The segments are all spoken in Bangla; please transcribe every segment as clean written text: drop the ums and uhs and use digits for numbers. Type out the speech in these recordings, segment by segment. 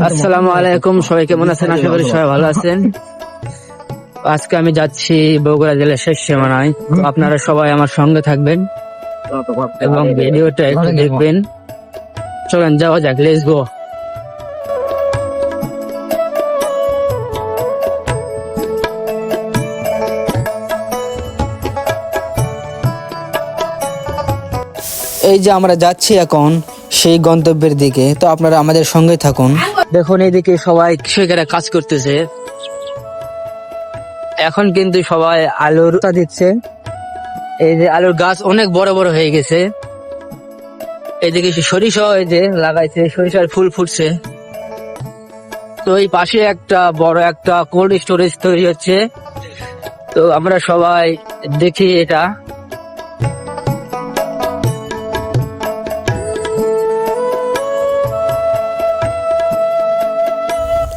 আসসালামু আলাইকুম, সবাই কেমন আছেন? আশা করি সবাই ভালো আছেন। আজকে আমি যাচ্ছি বগুড়া জেলার শেষ সীমানায়। তো আপনারা সবাই আমার সঙ্গে থাকবেন এবং ভিডিওটা একটু দেখবেন। চলেন যাওয়া যাক, লেটস গো। এই যে আমরা যাচ্ছি এখন সেই গন্তব্যের দিকে, তো আপনারা আমাদের সঙ্গে থাকুন। দেখুন এইদিকে সবাই কৃষকেরা কাজ করতেছে। এখন কিন্তু সবাই আলুর দিচ্ছে। এই যে আলুর গাছ অনেক বড় বড় হয়ে গেছে। এইদিকে সরিষা এই যে লাগাইছে, সরিষার ফুল ফুটছে। তো এই পাশে একটা বড় একটা কোল্ড স্টোরেজ তৈরি হচ্ছে। তো আমরা সবাই দেখি এটা।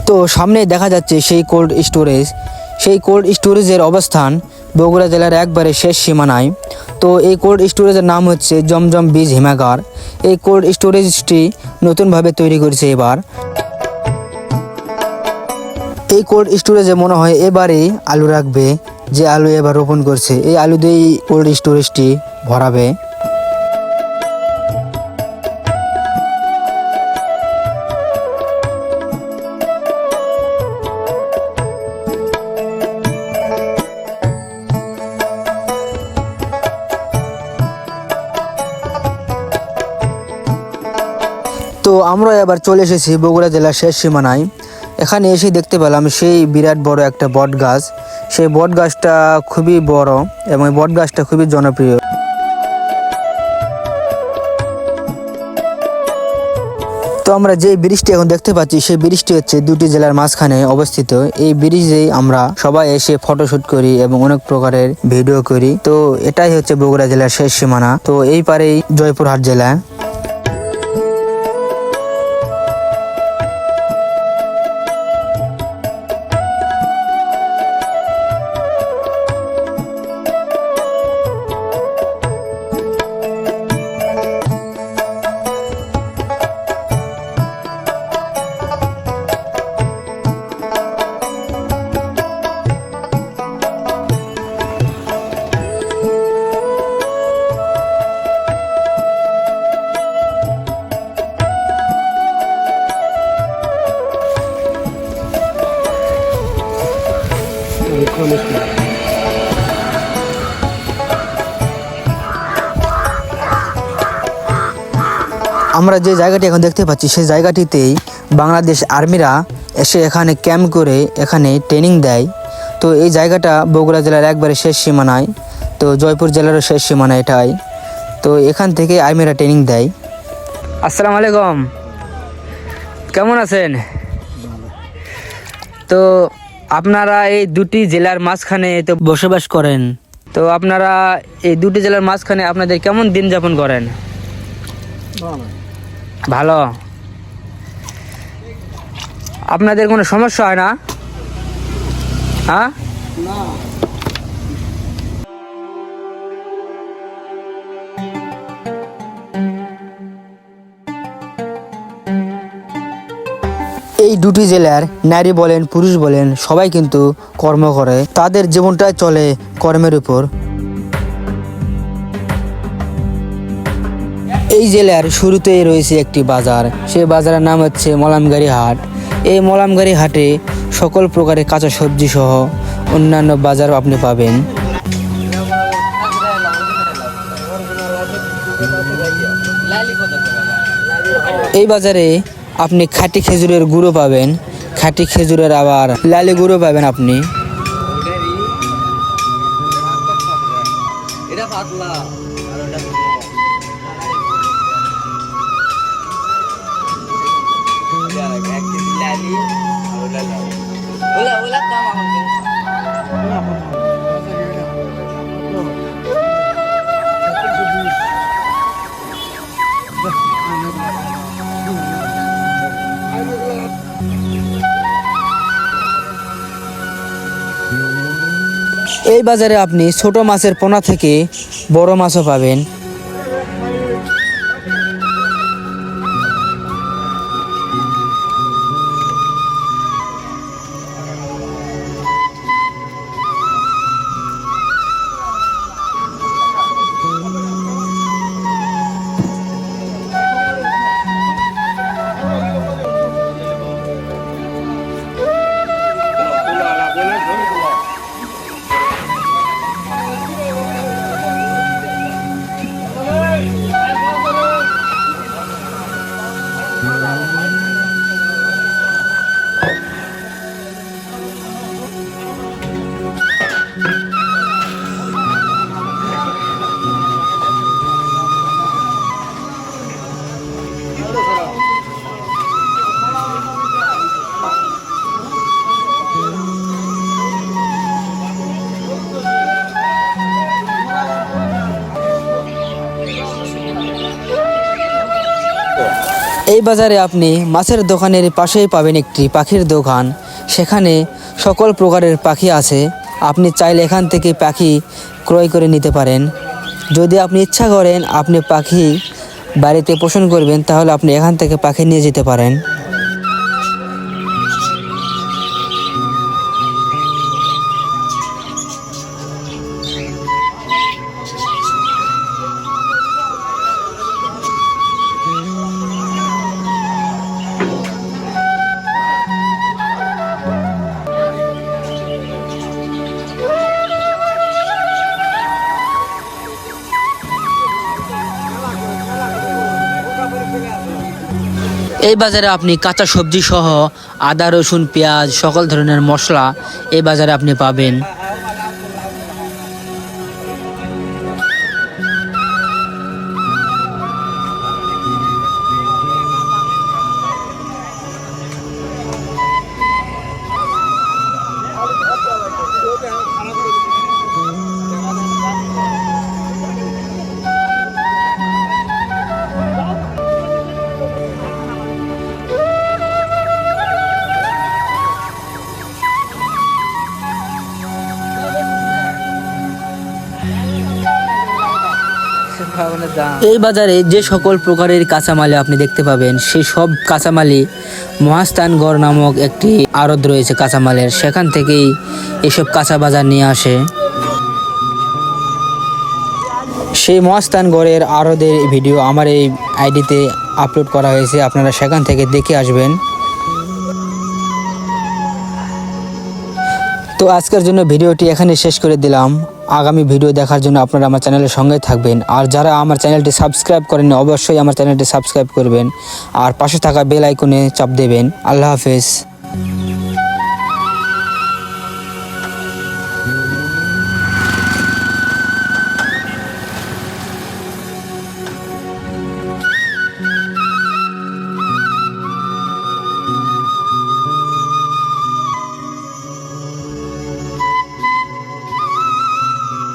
তো সামনে দেখা যাচ্ছে সেই কোল্ড স্টোরেজ। সেই কোল্ড স্টোরেজের অবস্থান বগুড়া জেলার একবারে শেষ সীমানায়। তো এই কোল্ড স্টোরেজের নাম হচ্ছে জমজম বীজ হিমাগার। এই কোল্ড স্টোরেজটি নতুনভাবে তৈরি করেছে এবার। এই কোল্ড স্টোরেজে মনে হয় এবারেই আলু রাখবে, যে আলু এবার রোপণ করছে এই আলু দিয়েই কোল্ড স্টোরেজটি ভরাবে। তো আমরা এবার চলে এসেছি বগুড়া জেলার শেষ সীমানায়। এখানে এসে দেখতে পেলাম সেই বিরাট বড় একটা বট গাছ। সেই বট গাছটা খুবই বড় এবং বট গাছটা খুবই জনপ্রিয়। তো আমরা যে ব্রিজটি এখন দেখতে পাচ্ছি সেই ব্রিজটি হচ্ছে দুটি জেলার মাঝখানে অবস্থিত। এই ব্রিজেই আমরা সবাই এসে ফটোশুট করি এবং অনেক প্রকারের ভিডিও করি। তো এটাই হচ্ছে বগুড়া জেলার শেষ সীমানা। তো এই পারেই জয়পুরহাট জেলা। আমরা যে জায়গাটি এখন দেখতে পাচ্ছি সেই জায়গাটিতেই বাংলাদেশ আর্মিরা এসে এখানে ক্যাম্প করে এখানে ট্রেনিং দেয়। তো এই জায়গাটা বগুড়া জেলার একবারে শেষ সীমানায়। তো জয়পুর জেলারও শেষ সীমানা এটাই। তো এখান থেকে আর্মিরা ট্রেনিং দেয়। আসসালামু আলাইকুম, কেমন আছেন? তো আপনারা এই দুটি জেলার মাঝখানে তো বসবাস করেন। তো আপনারা এই দুটি জেলার মাঝখানে আপনাদের কেমন দিন যাপন করেন? ভালো। আপনাদের কোনো সমস্যা হয় না? হ্যাঁ, এই দুটি জেলার নারী বলেন পুরুষ বলেন সবাই কিন্তু কর্ম করে। তাদের জীবনটাই চলে কর্মের উপর। এই জেলার শুরুতেই রয়েছে একটি বাজার। সেই বাজারের নাম হচ্ছে মলামগাড়ি হাট। এই মলামগাড়ি হাটে সকল প্রকারের কাঁচা সবজি সহ অন্যান্য বাজার আপনি পাবেন। এই বাজারে আপনি খাঁটি খেজুরের গুঁড়ো পাবেন, খাঁটি খেজুরের আবার লালি গুঁড়ো পাবেন আপনি। এই বাজারে আপনি ছোট মাছের পোনা থেকে বড় মাছও পাবেন। এই বাজারে আপনি মাছের দোকানের পাশেই পাবেন একটি পাখির দোকান। সেখানে সকল প্রকারের পাখি আছে। আপনি চাইলে এখান থেকে পাখি ক্রয় করে নিতে পারেন। যদি আপনি ইচ্ছা করেন আপনি পাখি বাড়িতে পোষণ করবেন, তাহলে আপনি এখান থেকে পাখি নিয়ে যেতে পারেন। এই বাজারে আপনি কাঁচা সবজি সহ আদা, রসুন, পেঁয়াজ, সকল ধরনের মশলা এই বাজারে আপনি পাবেন। এই বাজারে যে সকল প্রকারের কাঁচামালে আপনি দেখতে পাবেন, সেই সব কাঁচামালই মহাস্থানগড় নামক একটি আড়ত রয়েছে কাঁচামালের, সেখান থেকেই এসব কাঁচা বাজার নিয়ে আসে। সেই মহাস্থানগড়ের আড়তের ভিডিও আমার এই আইডিতে আপলোড করা হয়েছে, আপনারা সেখান থেকে দেখে আসবেন। তো আজকের জন্য ভিডিওটি এখানে শেষ করে দিলাম। আগামী ভিডিও দেখার জন্য আপনারা আমার চ্যানেলের সঙ্গে থাকবেন। আর যারা আমার চ্যানেলটি সাবস্ক্রাইব করেননি অবশ্যই আমার চ্যানেলটি সাবস্ক্রাইব করবেন আর পাশে থাকা বেল আইকনে চাপ দেবেন। আল্লাহ হাফেজ।